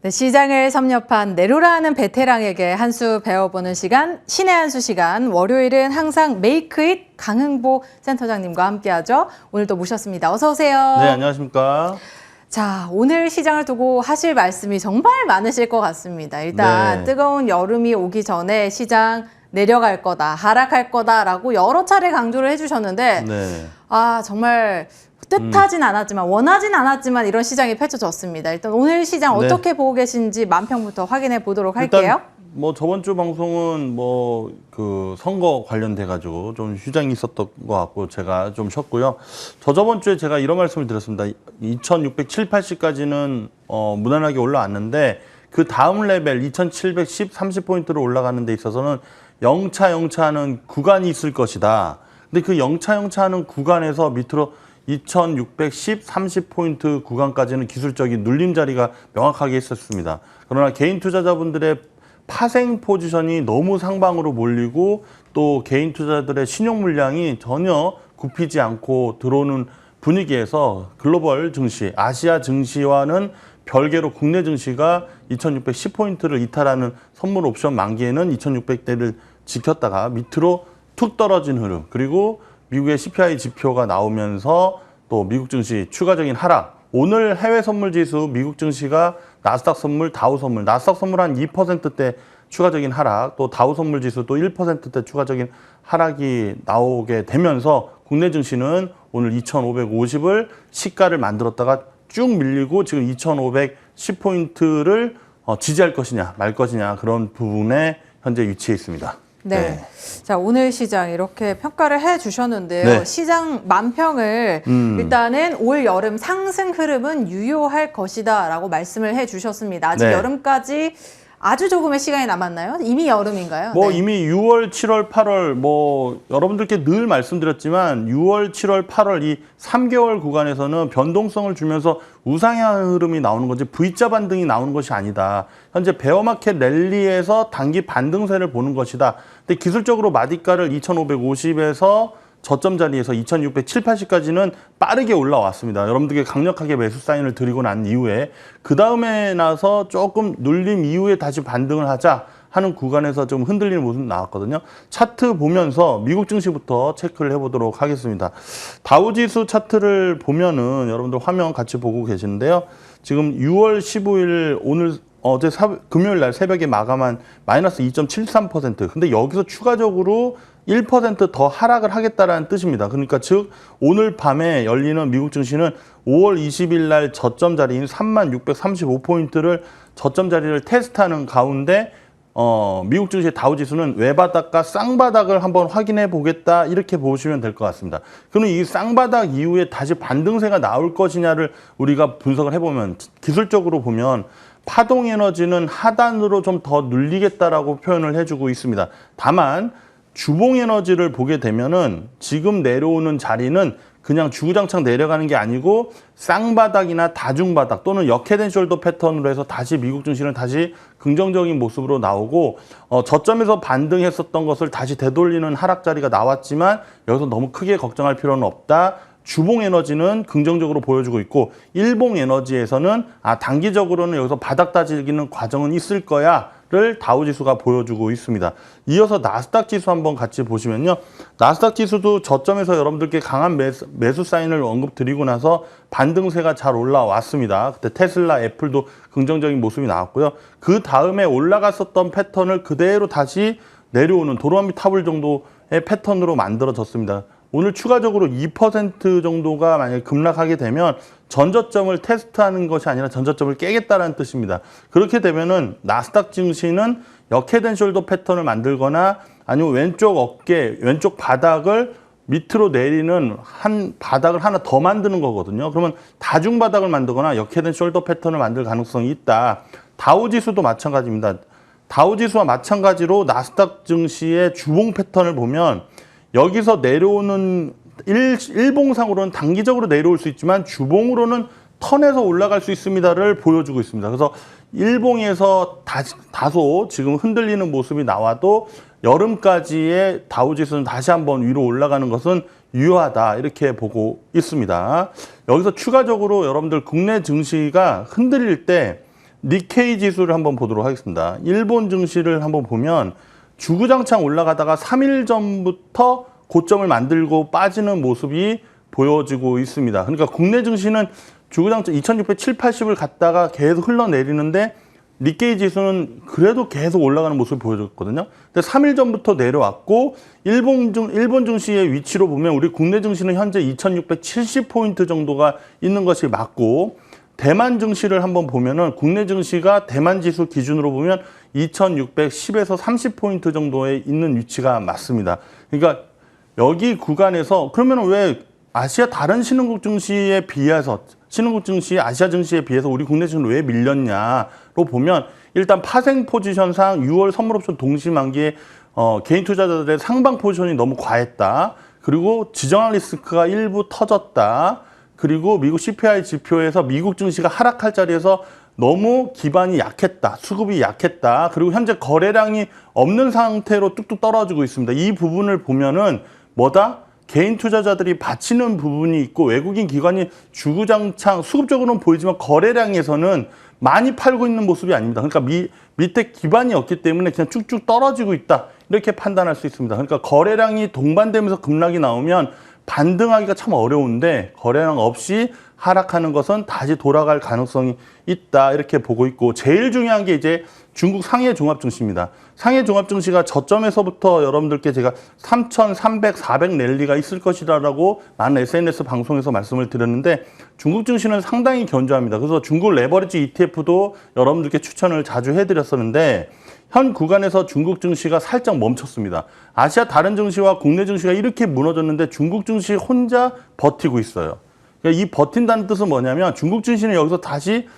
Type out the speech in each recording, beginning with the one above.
네, 시장을 섭렵한 내로라는 베테랑에게 한 수 배워보는 시간, 신의 한 수 시간. 월요일은 항상 메이크잇 강흥보 센터장님과 함께하죠. 오늘도 모셨습니다. 어서 오세요. 네, 안녕하십니까. 자, 오늘 시장을 두고 하실 말씀이 정말 많으실 것 같습니다. 일단 네. 뜨거운 여름이 오기 전에 시장 내려갈 거다, 하락할 거다라고 여러 차례 강조를 해주셨는데 네. 정말 뜻하진 않았지만 원하진 않았지만 이런 시장이 펼쳐졌습니다. 일단 오늘 시장 네. 어떻게 보고 계신지 만평부터 확인해 보도록 할게요. 일단 저번 주 방송은 그 선거 관련돼 가지고 좀 휴장이 있었던 것 같고 제가 좀 쉬었고요. 저번 주에 제가 이런 말씀을 드렸습니다. 2670, 80까지는 무난하게 올라왔는데 그 다음 레벨 2710, 30포인트로 올라가는 데 있어서는 영차하는 구간이 있을 것이다. 근데 그 영차하는 구간에서 밑으로 2610, 30포인트 구간까지는 기술적인 눌림 자리가 명확하게 있었습니다. 그러나 개인 투자자분들의 파생 포지션이 너무 상방으로 몰리고 또 개인 투자들의 신용 물량이 전혀 굽히지 않고 들어오는 분위기에서 글로벌 증시, 아시아 증시와는 별개로 국내 증시가 2610포인트를 이탈하는 선물 옵션 만기에는 2600대를 지켰다가 밑으로 툭 떨어진 흐름, 그리고 미국의 CPI 지표가 나오면서 또 미국 증시 추가적인 하락. 오늘 해외 선물 지수 미국 증시가 나스닥 선물, 다우 선물, 나스닥 선물 한 2%대 추가적인 하락, 또 다우 선물 지수도 1%대 추가적인 하락이 나오게 되면서 국내 증시는 오늘 2550을 시가를 만들었다가 쭉 밀리고 지금 2510포인트를 지지할 것이냐 말 것이냐 그런 부분에 현재 위치해 있습니다. 네. 자, 오늘 시장 이렇게 평가를 해 주셨는데요. 네. 시장 만평을 일단은 올 여름 상승 흐름은 유효할 것이다라고 말씀을 해 주셨습니다. 아직 네. 여름까지 아주 조금의 시간이 남았나요? 이미 여름인가요? 네. 이미 6월, 7월, 8월 여러분들께 늘 말씀드렸지만 6월, 7월, 8월 이 3개월 구간에서는 변동성을 주면서 우상향 흐름이 나오는 거지 V자 반등이 나오는 것이 아니다. 현재 베어마켓 랠리에서 단기 반등세를 보는 것이다. 근데 기술적으로 마디가를 2550에서 저점 자리에서 2670, 80까지는 빠르게 올라왔습니다. 여러분들께 강력하게 매수 사인을 드리고 난 이후에 그 다음에 나서 조금 눌림 이후에 다시 반등을 하자 하는 구간에서 좀 흔들리는 모습 나왔거든요. 차트 보면서 미국 증시부터 체크를 해보도록 하겠습니다. 다우지수 차트를 보면은 여러분들 화면 같이 보고 계시는데요. 지금 6월 15일 어제 금요일 날 새벽에 마감한 마이너스 2.73%. 근데 여기서 추가적으로 1% 더 하락을 하겠다라는 뜻입니다. 그러니까 즉 오늘 밤에 열리는 미국 증시는 5월 20일 날 저점 자리인 3635포인트를 저점 자리를 테스트하는 가운데 미국 증시의 다우지수는 외바닥과 쌍바닥을 한번 확인해 보겠다 이렇게 보시면 될 것 같습니다. 그럼 이 쌍바닥 이후에 다시 반등세가 나올 것이냐를 우리가 분석을 해보면 기술적으로 보면 파동 에너지는 하단으로 좀 더 눌리겠다라고 표현을 해주고 있습니다. 다만 주봉 에너지를 보게 되면은 지금 내려오는 자리는 그냥 주구장창 내려가는 게 아니고 쌍바닥이나 다중바닥 또는 역헤드 앤 숄더 패턴으로 해서 다시 미국 증시는 다시 긍정적인 모습으로 나오고 저점에서 반등했었던 것을 다시 되돌리는 하락 자리가 나왔지만 여기서 너무 크게 걱정할 필요는 없다. 주봉 에너지는 긍정적으로 보여주고 있고 일봉 에너지에서는 단기적으로는 여기서 바닥 다지기는 과정은 있을 거야 를 다우지수가 보여주고 있습니다. 이어서 나스닥 지수 한번 같이 보시면요. 나스닥 지수도 저점에서 여러분들께 강한 매수 사인을 언급드리고 나서 반등세가 잘 올라왔습니다. 그때 테슬라, 애플도 긍정적인 모습이 나왔고요. 그 다음에 올라갔었던 패턴을 그대로 다시 내려오는 도로아미 타블 정도의 패턴으로 만들어졌습니다. 오늘 추가적으로 2% 정도가 만약에 급락하게 되면 전저점을 테스트하는 것이 아니라 전저점을 깨겠다는 뜻입니다. 그렇게 되면은 나스닥 증시는 역헤드 앤 숄더 패턴을 만들거나 아니면 왼쪽 어깨, 왼쪽 바닥을 밑으로 내리는 한 바닥을 하나 더 만드는 거거든요. 그러면 다중 바닥을 만들거나 역헤드 앤 숄더 패턴을 만들 가능성이 있다. 다우지수도 마찬가지입니다. 다우지수와 마찬가지로 나스닥 증시의 주봉 패턴을 보면 여기서 내려오는 일봉상으로는 단기적으로 내려올 수 있지만 주봉으로는 턴에서 올라갈 수 있습니다를 보여주고 있습니다. 그래서 일봉에서 다소 지금 흔들리는 모습이 나와도 여름까지의 다우지수는 다시 한번 위로 올라가는 것은 유효하다 이렇게 보고 있습니다. 여기서 추가적으로 여러분들 국내 증시가 흔들릴 때 니케이 지수를 한번 보도록 하겠습니다. 일본 증시를 한번 보면 주구장창 올라가다가 3일 전부터 고점을 만들고 빠지는 모습이 보여지고 있습니다. 그러니까 국내 증시는 주구장창 2670, 80을 갔다가 계속 흘러내리는데 니케이 지수는 그래도 계속 올라가는 모습을 보여줬거든요. 근데 3일 전부터 내려왔고 일본 증시의 위치로 보면 우리 국내 증시는 현재 2670포인트 정도가 있는 것이 맞고 대만 증시를 한번 보면은 국내 증시가 대만 지수 기준으로 보면 2610에서 30포인트 정도에 있는 위치가 맞습니다. 그러니까 여기 구간에서 그러면 왜 아시아 다른 신흥국 증시에 비해서 신흥국 증시, 아시아 증시에 비해서 우리 국내 증시는 왜 밀렸냐로 보면 일단 파생 포지션상 6월 선물옵션 동시만기에 개인 투자자들의 상방 포지션이 너무 과했다. 그리고 지정학 리스크가 일부 터졌다. 그리고 미국 CPI 지표에서 미국 증시가 하락할 자리에서 너무 기반이 약했다. 수급이 약했다. 그리고 현재 거래량이 없는 상태로 뚝뚝 떨어지고 있습니다. 이 부분을 보면은 뭐다? 개인 투자자들이 바치는 부분이 있고 외국인 기관이 주구장창 수급적으로는 보이지만 거래량에서는 많이 팔고 있는 모습이 아닙니다. 그러니까 밑에 기반이 없기 때문에 그냥 쭉쭉 떨어지고 있다. 이렇게 판단할 수 있습니다. 그러니까 거래량이 동반되면서 급락이 나오면 반등하기가 참 어려운데 거래량 없이 하락하는 것은 다시 돌아갈 가능성이 있다. 이렇게 보고 있고 제일 중요한 게 이제 중국 상해 종합 증시입니다. 상해 종합 증시가 저점에서부터 여러분들께 제가 3,300, 400 랠리가 있을 것이라고 많은 SNS 방송에서 말씀을 드렸는데 중국 증시는 상당히 견조합니다. 그래서 중국 레버리지 ETF도 여러분들께 추천을 자주 해드렸었는데 현 구간에서 중국 증시가 살짝 멈췄습니다. 아시아 다른 증시와 국내 증시가 이렇게 무너졌는데 중국 증시 혼자 버티고 있어요. 그러니까 이 버틴다는 뜻은 뭐냐면 중국 증시는 여기서 다시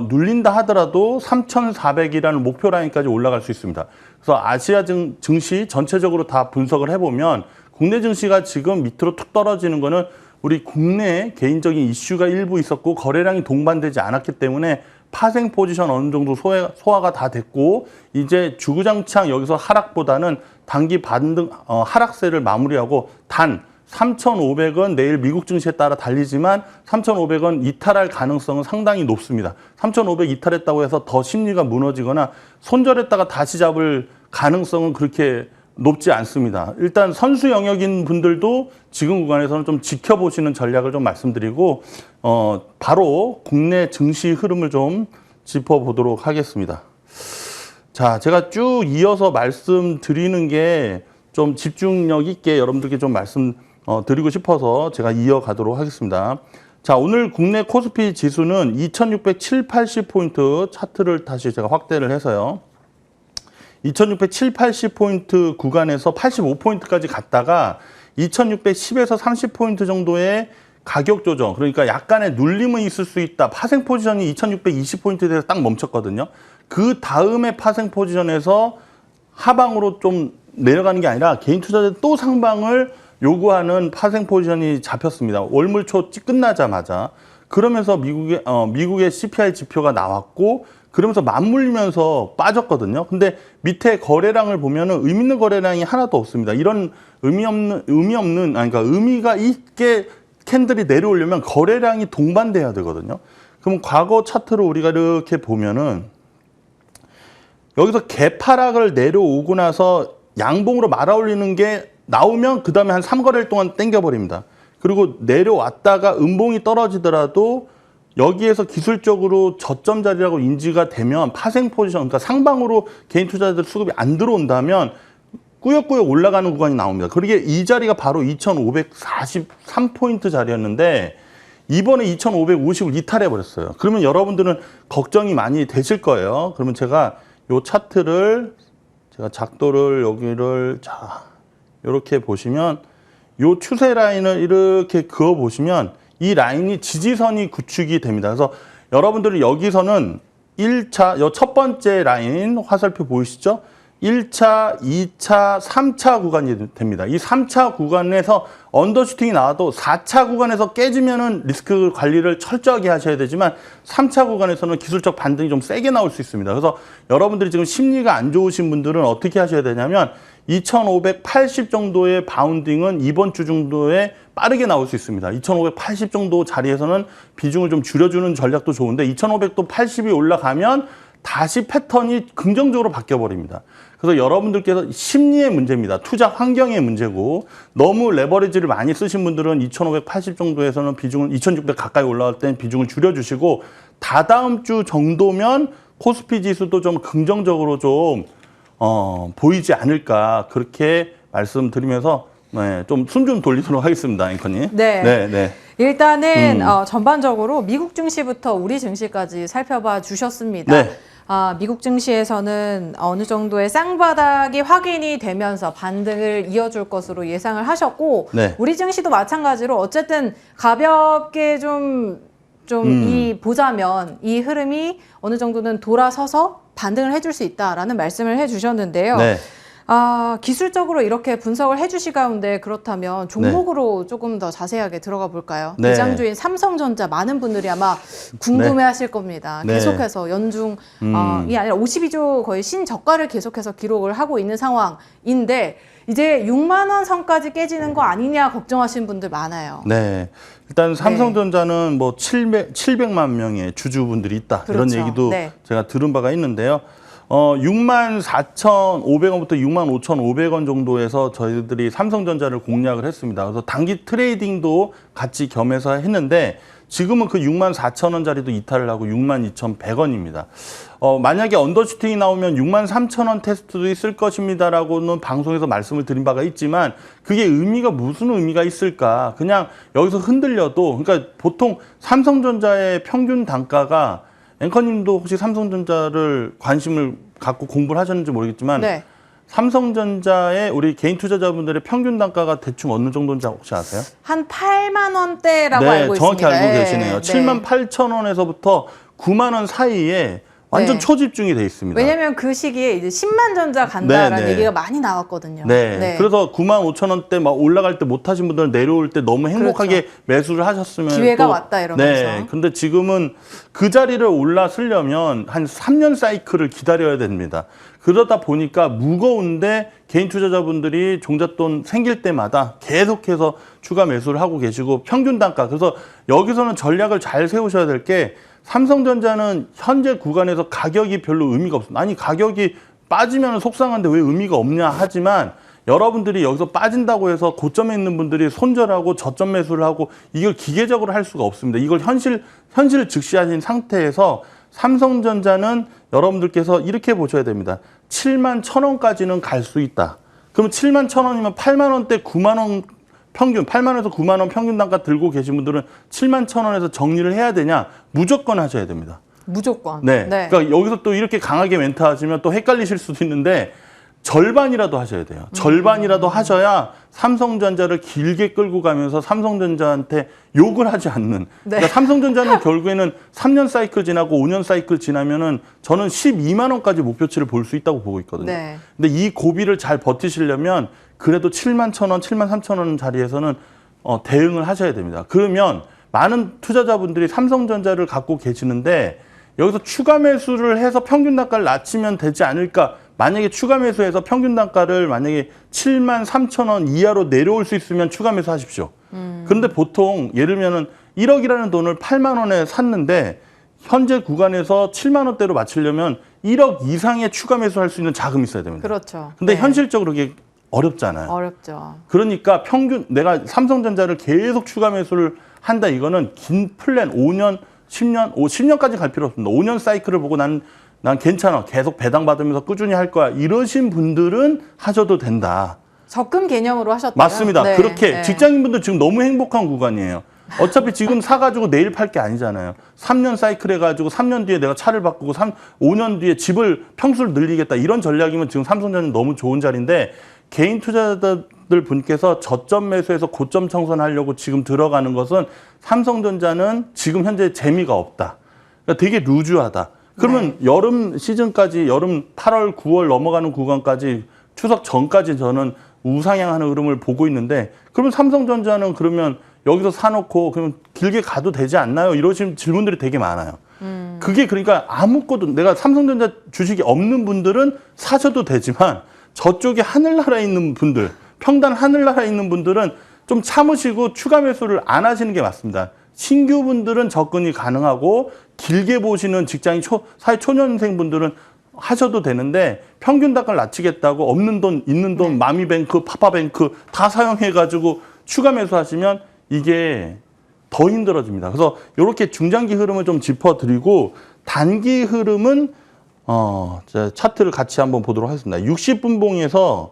눌린다 하더라도 3,400이라는 목표 라인까지 올라갈 수 있습니다. 그래서 아시아 증시 전체적으로 다 분석을 해보면 국내 증시가 지금 밑으로 툭 떨어지는 거는 우리 국내 개인적인 이슈가 일부 있었고 거래량이 동반되지 않았기 때문에 파생 포지션 어느 정도 소화가 다 됐고 이제 주구장창 여기서 하락보다는 단기 반등 하락세를 마무리하고 단 3,500원 내일 미국 증시에 따라 달리지만 3,500원 이탈할 가능성은 상당히 높습니다. 3,500 이탈했다고 해서 더 심리가 무너지거나 손절했다가 다시 잡을 가능성은 그렇게 높지 않습니다. 일단 선수 영역인 분들도 지금 구간에서는 좀 지켜보시는 전략을 좀 말씀드리고 바로 국내 증시 흐름을 좀 짚어보도록 하겠습니다. 자, 제가 쭉 이어서 말씀드리는 게 좀 집중력 있게 여러분들께 좀 말씀드리고 싶어서 제가 이어가도록 하겠습니다. 자, 오늘 국내 코스피 지수는 2670, 80포인트 차트를 다시 제가 확대를 해서요. 2670, 80포인트 구간에서 85포인트까지 갔다가 2610에서 30포인트 정도의 가격 조정, 그러니까 약간의 눌림은 있을 수 있다. 파생 포지션이 2620포인트에 대해서 딱 멈췄거든요. 그 다음에 파생 포지션에서 하방으로 좀 내려가는 게 아니라 개인 투자자들 또 상방을 요구하는 파생 포지션이 잡혔습니다. 월물 초 끝나자마자. 그러면서 미국의 CPI 지표가 나왔고 그러면서 맞물리면서 빠졌거든요. 근데 밑에 거래량을 보면은 의미 있는 거래량이 하나도 없습니다. 이런 그러니까 의미가 있게 캔들이 내려오려면 거래량이 동반돼야 되거든요. 그럼 과거 차트로 우리가 이렇게 보면은 여기서 개파락을 내려오고 나서 양봉으로 말아올리는 게 나오면 그 다음에 한 3거래일 동안 땡겨버립니다. 그리고 내려왔다가 음봉이 떨어지더라도 여기에서 기술적으로 저점 자리라고 인지가 되면 파생 포지션, 그러니까 상방으로 개인 투자자들 수급이 안 들어온다면 꾸역꾸역 올라가는 구간이 나옵니다. 그러게 이 자리가 바로 2543포인트 자리였는데 이번에 2550을 이탈해버렸어요. 그러면 여러분들은 걱정이 많이 되실 거예요. 그러면 제가 요 차트를 제가 작도를 여기를 자 이렇게 보시면 요 추세 라인을 이렇게 그어 보시면 이 라인이 지지선이 구축이 됩니다. 그래서 여러분들이 여기서는 1차, 요 첫 번째 라인 화살표 보이시죠? 1차, 2차, 3차 구간이 됩니다. 이 3차 구간에서 언더슈팅이 나와도 4차 구간에서 깨지면은 리스크 관리를 철저하게 하셔야 되지만 3차 구간에서는 기술적 반등이 좀 세게 나올 수 있습니다. 그래서 여러분들이 지금 심리가 안 좋으신 분들은 어떻게 하셔야 되냐면 2,580 정도의 바운딩은 이번 주 정도에 빠르게 나올 수 있습니다. 2,580 정도 자리에서는 비중을 좀 줄여주는 전략도 좋은데 2,500도 80이 올라가면 다시 패턴이 긍정적으로 바뀌어버립니다. 그래서 여러분들께서 심리의 문제입니다. 투자 환경의 문제고 너무 레버리지를 많이 쓰신 분들은 2,580 정도에서는 비중을 2,600 가까이 올라갈 때는 비중을 줄여주시고 다다음 주 정도면 코스피 지수도 좀 긍정적으로 좀 보이지 않을까 그렇게 말씀드리면서 네, 좀 숨 좀 돌리도록 하겠습니다, 앵커님. 네. 일단은 전반적으로 미국 증시부터 우리 증시까지 살펴봐 주셨습니다. 네. 미국 증시에서는 어느 정도의 쌍바닥이 확인이 되면서 반등을 이어줄 것으로 예상을 하셨고 네. 우리 증시도 마찬가지로 어쨌든 가볍게 보자면 이 흐름이 어느 정도는 돌아서서 반등을 해줄 수 있다라는 말씀을 해주셨는데요. 네. 기술적으로 이렇게 분석을 해주시 가운데 그렇다면 종목으로 조금 더 자세하게 들어가 볼까요? 네. 대장주인 삼성전자 많은 분들이 아마 궁금해하실 겁니다. 네. 계속해서 연중이 아니라 52조 거의 신저가를 계속해서 기록을 하고 있는 상황인데 이제 6만 원 선까지 깨지는 거 아니냐 걱정하시는 분들 많아요. 네. 일단 삼성전자는 뭐 700만 명의 주주분들이 있다. 그렇죠. 이런 얘기도 네. 제가 들은 바가 있는데요. 64,500원부터 65,500원 정도에서 저희들이 삼성전자를 공략을 했습니다. 그래서 단기 트레이딩도 같이 겸해서 했는데 지금은 그 64,000원짜리도 이탈을 하고 62,100원입니다. 만약에 언더슈팅이 나오면 63,000원 테스트도 있을 것입니다라고는 방송에서 말씀을 드린 바가 있지만 그게 무슨 의미가 있을까? 그냥 여기서 흔들려도 그러니까 보통 삼성전자의 평균 단가가 앵커님도 혹시 삼성전자를 관심을 갖고 공부를 하셨는지 모르겠지만 네. 삼성전자의 우리 개인 투자자분들의 평균 단가가 대충 어느 정도인지 혹시 아세요? 한 8만 원대라고 네, 알고 정확히 있습니다. 알고 계시네요. 78,000원에서부터 9만 원 사이에 완전 네. 초집중이 돼 있습니다. 왜냐면 그 시기에 이제 10만 전자 간다라는 네. 얘기가 많이 나왔거든요. 네. 그래서 95,000원대 막 올라갈 때 못 하신 분들은 내려올 때 너무 행복하게 그렇죠. 매수를 하셨으면 기회가 또, 왔다 이러면서. 네. 근데 지금은 그 자리를 올라서려면 한 3년 사이클을 기다려야 됩니다. 그러다 보니까 무거운데 개인 투자자분들이 종잣돈 생길 때마다 계속해서 추가 매수를 하고 계시고 평균 단가. 그래서 여기서는 전략을 잘 세우셔야 될 게 삼성전자는 현재 구간에서 가격이 별로 의미가 없습니다. 아니 가격이 빠지면 속상한데 왜 의미가 없냐 하지만 여러분들이 여기서 빠진다고 해서 고점에 있는 분들이 손절하고 저점 매수를 하고 이걸 기계적으로 할 수가 없습니다. 이걸 현실을 직시하신 상태에서 삼성전자는 여러분들께서 이렇게 보셔야 됩니다. 71,000원까지는 갈 수 있다. 그럼 71,000원이면 8만 원대 9만 원 평균 8만 원에서 9만 원 평균 단가 들고 계신 분들은 71,000원에서 정리를 해야 되냐? 무조건 하셔야 됩니다. 무조건. 네. 그러니까 여기서 또 이렇게 강하게 멘트 하시면 또 헷갈리실 수도 있는데 절반이라도 하셔야 돼요. 절반이라도 하셔야 삼성전자를 길게 끌고 가면서 삼성전자한테 욕을 하지 않는. 그러니까 삼성전자는 결국에는 3년 사이클 지나고 5년 사이클 지나면은 저는 12만 원까지 목표치를 볼 수 있다고 보고 있거든요. 네. 근데 이 고비를 잘 버티시려면 그래도 71,000원, 73,000원 자리에서는 대응을 하셔야 됩니다. 그러면 많은 투자자분들이 삼성전자를 갖고 계시는데 여기서 추가 매수를 해서 평균 단가를 낮추면 되지 않을까? 만약에 추가 매수해서 평균 단가를 만약에 73,000원 이하로 내려올 수 있으면 추가 매수하십시오. 그런데 보통 예를 들면은 1억이라는 돈을 8만 원에 샀는데 현재 구간에서 7만 원대로 맞추려면 1억 이상의 추가 매수할 수 있는 자금이 있어야 됩니다. 그렇죠. 근데 네. 현실적으로 그게 어렵잖아요. 어렵죠. 그러니까 평균 내가 삼성전자를 계속 추가 매수를 한다 이거는 긴 플랜 5년, 10년, 10년까지 갈 필요 없습니다. 5년 사이클을 보고 난 괜찮아. 계속 배당 받으면서 꾸준히 할 거야. 이러신 분들은 하셔도 된다. 적금 개념으로 하셨다면? 맞습니다. 네. 그렇게 네. 직장인분들 지금 너무 행복한 구간이에요. 어차피 지금 사가지고 내일 팔 게 아니잖아요. 3년 사이클 해가지고 3년 뒤에 내가 차를 바꾸고 5년 뒤에 집을 평수를 늘리겠다. 이런 전략이면 지금 삼성전자는 너무 좋은 자리인데 개인 투자자들 분께서 저점 매수해서 고점 청산하려고 지금 들어가는 것은 삼성전자는 지금 현재 재미가 없다. 그러니까 되게 루즈하다. 그러면 여름 시즌까지 여름 8월, 9월 넘어가는 구간까지 추석 전까지 저는 우상향하는 흐름을 보고 있는데 그러면 삼성전자는 그러면 여기서 사놓고 그러면 길게 가도 되지 않나요? 이러신 질문들이 되게 많아요. 그게 그러니까 아무것도 내가 삼성전자 주식이 없는 분들은 사셔도 되지만 저쪽에 하늘나라에 있는 분들, 평단 하늘나라에 있는 분들은 좀 참으시고 추가 매수를 안 하시는 게 맞습니다. 신규 분들은 접근이 가능하고 길게 보시는 직장인 사회 초년생 분들은 하셔도 되는데 평균 단가를 낮추겠다고 없는 돈, 있는 돈, 마미뱅크, 파파뱅크 다 사용해가지고 추가 매수하시면 이게 더 힘들어집니다. 그래서 이렇게 중장기 흐름을 좀 짚어드리고 단기 흐름은 차트를 같이 한번 보도록 하겠습니다. 60분봉에서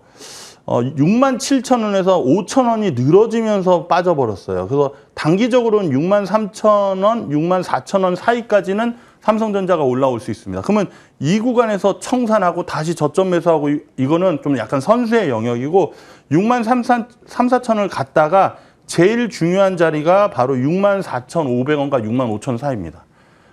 67,000원에서 5,000원이 늘어지면서 빠져버렸어요. 그래서 단기적으로는 63,000원, 64,000원 사이까지는 삼성전자가 올라올 수 있습니다. 그러면 이 구간에서 청산하고 다시 저점 매수하고 이거는 좀 약간 선수의 영역이고 63,400원을 갔다가 제일 중요한 자리가 바로 64,500원과 65,000원 사이입니다.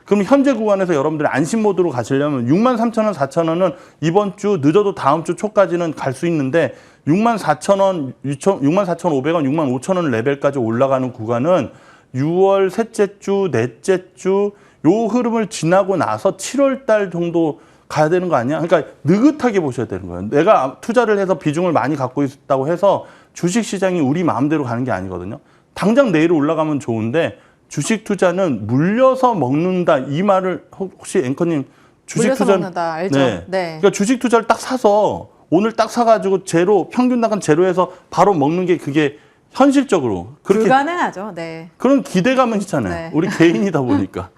그럼 현재 구간에서 여러분들이 안심 모드로 가시려면 63,000원, 4,000원은 이번 주 늦어도 다음 주 초까지는 갈 수 있는데 64,000원, 64,500원, 65,000원 레벨까지 올라가는 구간은 6월 셋째 주, 넷째 주 요 흐름을 지나고 나서 7월 달 정도 가야 되는 거 아니야? 그러니까 느긋하게 보셔야 되는 거예요. 내가 투자를 해서 비중을 많이 갖고 있다고 해서 주식 시장이 우리 마음대로 가는 게 아니거든요. 당장 내일 올라가면 좋은데 주식 투자는 물려서 먹는다 이 말을 혹시 앵커님 주식 투자 먹는다 알죠? 네. 그러니까 주식 투자를 딱 사서 오늘 딱 사가지고 제로 평균 단가 제로에서 바로 먹는 게 그게 현실적으로 그렇게 불가능하죠. 네. 그런 기대감은 있잖아요. 네. 우리 개인이다 보니까.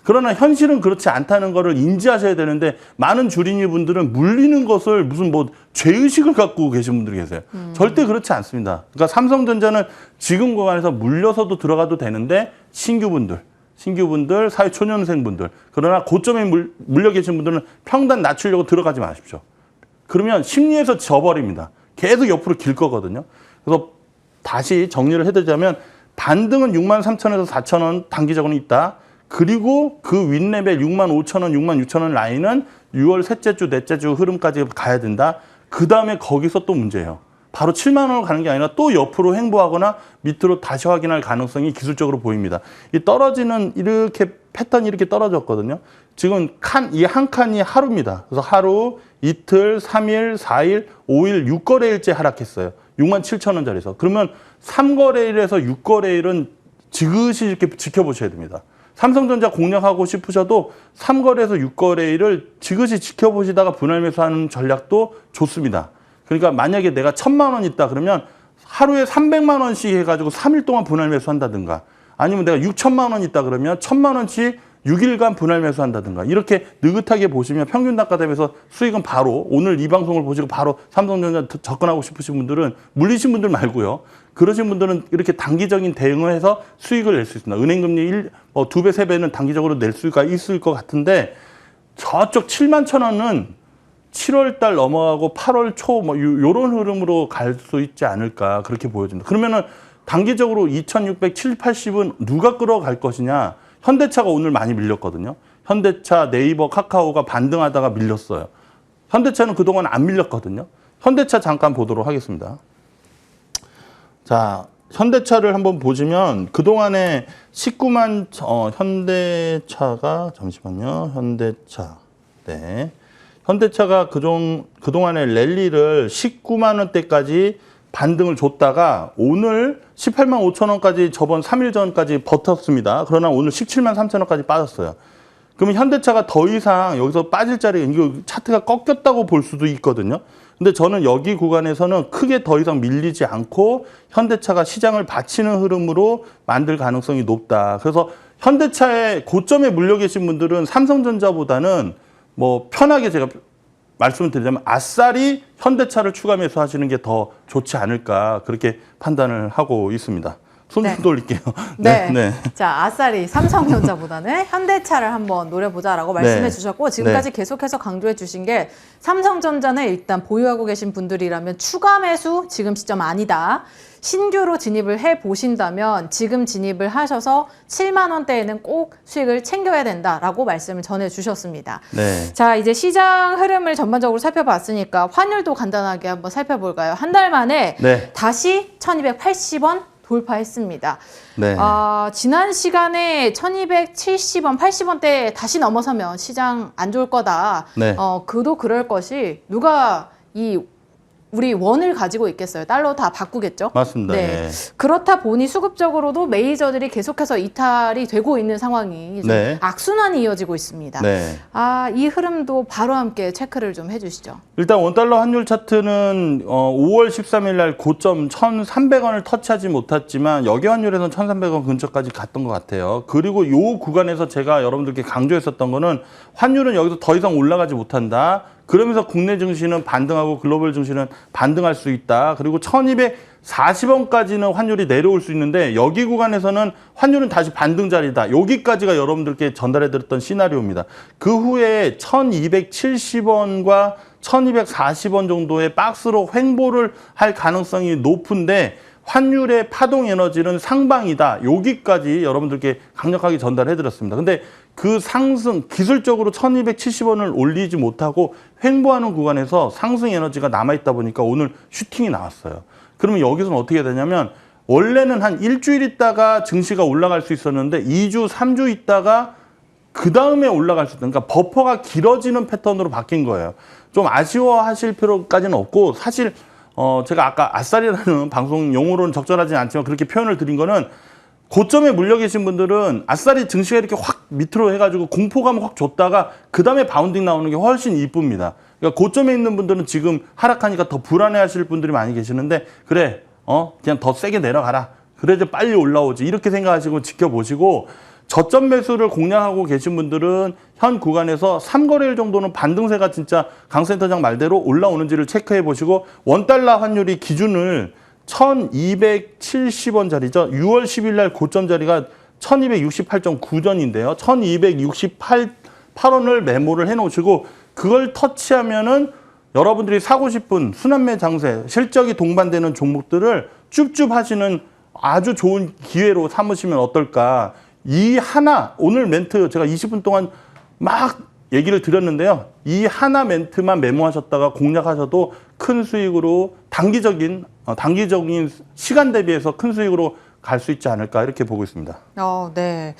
그러나 현실은 그렇지 않다는 거를 인지하셔야 되는데 많은 주린이 분들은 물리는 것을 무슨 뭐 죄의식을 갖고 계신 분들이 계세요. 절대 그렇지 않습니다. 그러니까 삼성전자는 지금 구간에서 물려서도 들어가도 되는데 신규분들, 사회 초년생분들 그러나 고점에 물려 계신 분들은 평단 낮추려고 들어가지 마십시오. 그러면 심리에서 져버립니다. 계속 옆으로 길 거거든요. 그래서 다시 정리를 해드리자면 반등은 63,000원에서 4,000원 단기적으로는 있다. 그리고 그 윗레벨 65,000원, 66,000원 라인은 6월 셋째 주, 넷째 주 흐름까지 가야 된다. 그 다음에 거기서 또 문제예요. 바로 7만 원으로 가는 게 아니라 또 옆으로 횡보하거나 밑으로 다시 확인할 가능성이 기술적으로 보입니다. 이 떨어지는 이렇게 패턴이 이렇게 떨어졌거든요. 지금 이 한 칸이 하루입니다. 그래서 하루, 이틀, 3일, 4일, 5일, 6거래일째 하락했어요. 67,000원짜리에서. 그러면 3거래일에서 6거래일은 지그시 이렇게 지켜보셔야 됩니다. 삼성전자 공략하고 싶으셔도 3거래에서 6거래일을 지그시 지켜보시다가 분할 매수하는 전략도 좋습니다. 그러니까 만약에 내가 1,000만 원 있다 그러면 하루에 300만 원씩 해가지고 3일 동안 분할 매수한다든가 아니면 내가 6,000만 원 있다 그러면 1,000만 원씩 6일간 분할 매수한다든가 이렇게 느긋하게 보시면 평균 단가 대비해서 수익은 바로 오늘 이 방송을 보시고 바로 삼성전자 접근하고 싶으신 분들은 물리신 분들 말고요. 그러신 분들은 이렇게 단기적인 대응을 해서 수익을 낼 수 있습니다. 은행금리 2배, 3배는 단기적으로 낼 수가 있을 것 같은데 저쪽 71,000원은 7월 달 넘어가고 8월 초 요런 흐름으로 갈 수 있지 않을까 그렇게 보여집니다. 그러면은 단기적으로 2,600, 780은 누가 끌어갈 것이냐? 현대차가 오늘 많이 밀렸거든요. 현대차, 네이버, 카카오가 반등하다가 밀렸어요. 현대차는 그동안 안 밀렸거든요. 현대차 잠깐 보도록 하겠습니다. 자, 현대차를 한번 보시면 그동안에 19만 현대차가 잠시만요. 현대차. 네. 현대차가 그동안에 랠리를 19만 원대까지 반등을 줬다가 오늘 18만 5천 원까지 저번 3일 전까지 버텼습니다. 그러나 오늘 17만 3천 원까지 빠졌어요. 그러면 현대차가 더 이상 여기서 빠질 자리가 이거 차트가 꺾였다고 볼 수도 있거든요. 근데 저는 여기 구간에서는 크게 더 이상 밀리지 않고 현대차가 시장을 받치는 흐름으로 만들 가능성이 높다. 그래서 현대차의 고점에 물려 계신 분들은 삼성전자보다는 뭐 편하게 제가 말씀을 드리자면 아싸리 현대차를 추가 매수하시는 게 더 좋지 않을까 그렇게 판단을 하고 있습니다. 손 좀 돌릴게요. 네. 자, 아싸리 삼성전자보다는 현대차를 한번 노려보자라고 말씀해 주셨고 지금까지 계속해서 강조해 주신 게 삼성전자는 일단 보유하고 계신 분들이라면 추가 매수 지금 시점 아니다. 신규로 진입을 해 보신다면 지금 진입을 하셔서 7만 원대에는 꼭 수익을 챙겨야 된다라고 말씀을 전해 주셨습니다. 네. 자, 이제 시장 흐름을 전반적으로 살펴봤으니까 환율도 간단하게 한번 살펴볼까요? 한 달 만에 다시 1,280원 돌파했습니다. 네. 지난 시간에 1,270원, 80원대 다시 넘어서면 시장 안 좋을 거다. 그도 그럴 것이 누가 이 우리 원을 가지고 있겠어요. 달러 다 바꾸겠죠. 맞습니다. 네. 예. 그렇다 보니 수급적으로도 메이저들이 계속해서 이탈이 되고 있는 상황이 좀 네. 악순환이 이어지고 있습니다. 네. 이 흐름도 바로 함께 체크를 좀 해주시죠. 일단 원달러 환율 차트는 5월 13일 날 고점 1,300원을 터치하지 못했지만 여기 환율에서는 1,300원 근처까지 갔던 것 같아요. 그리고 이 구간에서 제가 여러분들께 강조했었던 거는 환율은 여기서 더 이상 올라가지 못한다. 그러면서 국내 증시는 반등하고 글로벌 증시는 반등할 수 있다. 그리고 1,240원까지는 환율이 내려올 수 있는데 여기 구간에서는 환율은 다시 반등 자리다. 여기까지가 여러분들께 전달해드렸던 시나리오입니다. 그 후에 1,270원과 1,240원 정도의 박스로 횡보를 할 가능성이 높은데 환율의 파동 에너지는 상방이다. 여기까지 여러분들께 강력하게 전달해드렸습니다. 근데 그 상승, 기술적으로 1,270원을 올리지 못하고 횡보하는 구간에서 상승 에너지가 남아있다 보니까 오늘 슈팅이 나왔어요. 그러면 여기서는 어떻게 해야 되냐면 원래는 한 일주일 있다가 증시가 올라갈 수 있었는데 2주, 3주 있다가 그 다음에 올라갈 수 있다. 그러니까 버퍼가 길어지는 패턴으로 바뀐 거예요. 좀 아쉬워하실 필요까지는 없고 사실 제가 아까 아싸리라는 방송 용어로는 적절하진 않지만 그렇게 표현을 드린 거는 고점에 물려 계신 분들은 아싸리 증시가 이렇게 확 밑으로 해가지고 공포감을 확 줬다가 그 다음에 바운딩 나오는 게 훨씬 이쁩니다. 그러니까 고점에 있는 분들은 지금 하락하니까 더 불안해하실 분들이 많이 계시는데 그래, 그냥 더 세게 내려가라. 그래 이제 빨리 올라오지. 이렇게 생각하시고 지켜보시고 저점 매수를 공략하고 계신 분들은 현 구간에서 3거래일 정도는 반등세가 진짜 강 센터장 말대로 올라오는지를 체크해 보시고 원달러 환율이 기준을 1,270원짜리죠. 6월 10일 날 고점 자리가 1,268.9전인데요. 1,268원을 메모를 해놓으시고 그걸 터치하면은 여러분들이 사고 싶은 순환매 장세, 실적이 동반되는 종목들을 쭈쭈 하시는 아주 좋은 기회로 삼으시면 어떨까. 이 하나, 오늘 멘트 제가 20분 동안 막 얘기를 드렸는데요. 이 하나 멘트만 메모하셨다가 공략하셔도 큰 수익으로 단기적인 시간 대비해서 큰 수익으로 갈 수 있지 않을까 이렇게 보고 있습니다. 네.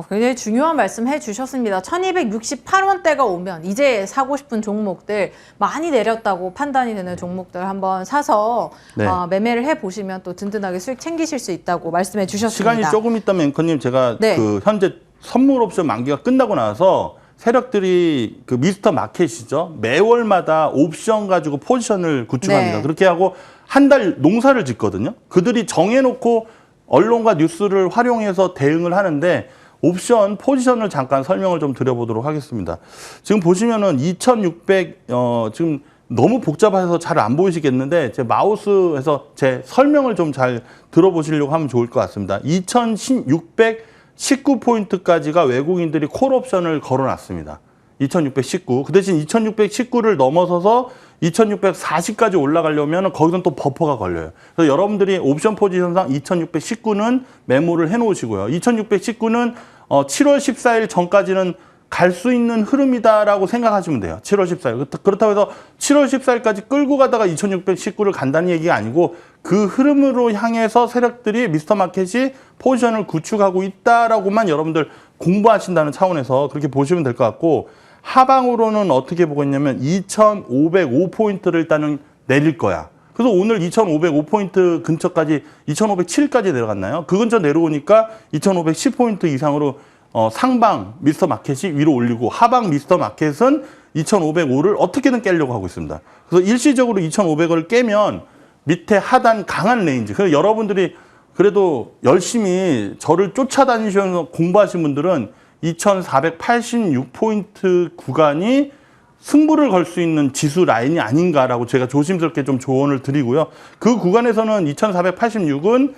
굉장히 중요한 말씀 해주셨습니다. 1,268원대가 오면 이제 사고 싶은 종목들 많이 내렸다고 판단이 되는 종목들 한번 사서 네. 매매를 해보시면 또 든든하게 수익 챙기실 수 있다고 말씀해 주셨습니다. 시간이 조금 있다면 앵커님 제가 네. 그 현재 선물 옵션 만기가 끝나고 나서 세력들이 그 미스터 마켓이죠. 매월마다 옵션 가지고 포지션을 구축합니다. 네. 그렇게 하고 한 달 농사를 짓거든요. 그들이 정해놓고 언론과 뉴스를 활용해서 대응을 하는데 옵션 포지션을 잠깐 설명을 좀 드려보도록 하겠습니다. 지금 보시면은 2,600 지금 너무 복잡해서 잘 안 보이시겠는데 제 마우스에서 제 설명을 좀 잘 들어보시려고 하면 좋을 것 같습니다. 2,619포인트까지가 외국인들이 콜옵션을 걸어놨습니다. 2,619. 그 대신 2,619를 넘어서서 2,640까지 올라가려면 거기선 또 버퍼가 걸려요. 그래서 여러분들이 옵션 포지션상 2,619는 메모를 해놓으시고요. 2,619는 7월 14일 전까지는 갈 수 있는 흐름이다라고 생각하시면 돼요. 7월 14일. 그렇다고 해서 7월 14일까지 끌고 가다가 2,619를 간다는 얘기가 아니고 그 흐름으로 향해서 세력들이 미스터 마켓이 포지션을 구축하고 있다라고만 여러분들 공부하신다는 차원에서 그렇게 보시면 될 것 같고 하방으로는 어떻게 보고 있냐면 2,505포인트를 일단은 내릴 거야. 그래서 오늘 2,505포인트 근처까지 2,507까지 내려갔나요? 그 근처 내려오니까 2,510포인트 이상으로 상방 미스터 마켓이 위로 올리고 하방 미스터 마켓은 2,505를 어떻게든 깨려고 하고 있습니다. 그래서 일시적으로 2,500을 깨면 밑에 하단 강한 레인지. 그래서 여러분들이 그래도 열심히 저를 쫓아다니시면서 공부하신 분들은 2,486포인트 구간이 승부를 걸 수 있는 지수 라인이 아닌가라고 제가 조심스럽게 좀 조언을 드리고요. 그 구간에서는 2,486은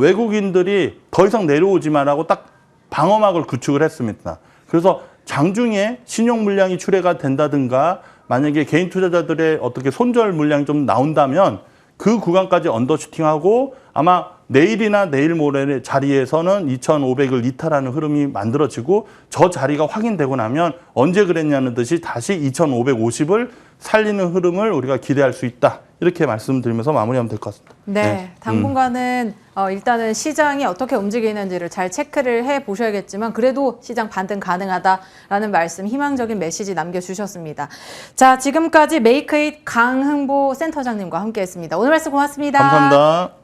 외국인들이 더 이상 내려오지 마라고 딱 방어막을 구축을 했습니다. 그래서 장중에 신용 물량이 출회가 된다든가 만약에 개인 투자자들의 어떻게 손절 물량이 좀 나온다면 그 구간까지 언더슈팅하고 아마 내일이나 내일 모레의 자리에서는 2,500을 이탈하는 흐름이 만들어지고 저 자리가 확인되고 나면 언제 그랬냐는 듯이 다시 2,550을 살리는 흐름을 우리가 기대할 수 있다. 이렇게 말씀드리면서 마무리하면 될 것 같습니다. 네, 당분간은 일단은 시장이 어떻게 움직이는지를 잘 체크를 해 보셔야겠지만 그래도 시장 반등 가능하다라는 말씀, 희망적인 메시지 남겨주셨습니다. 자, 지금까지 메이크잇 강흥보 센터장님과 함께했습니다. 오늘 말씀 고맙습니다. 감사합니다.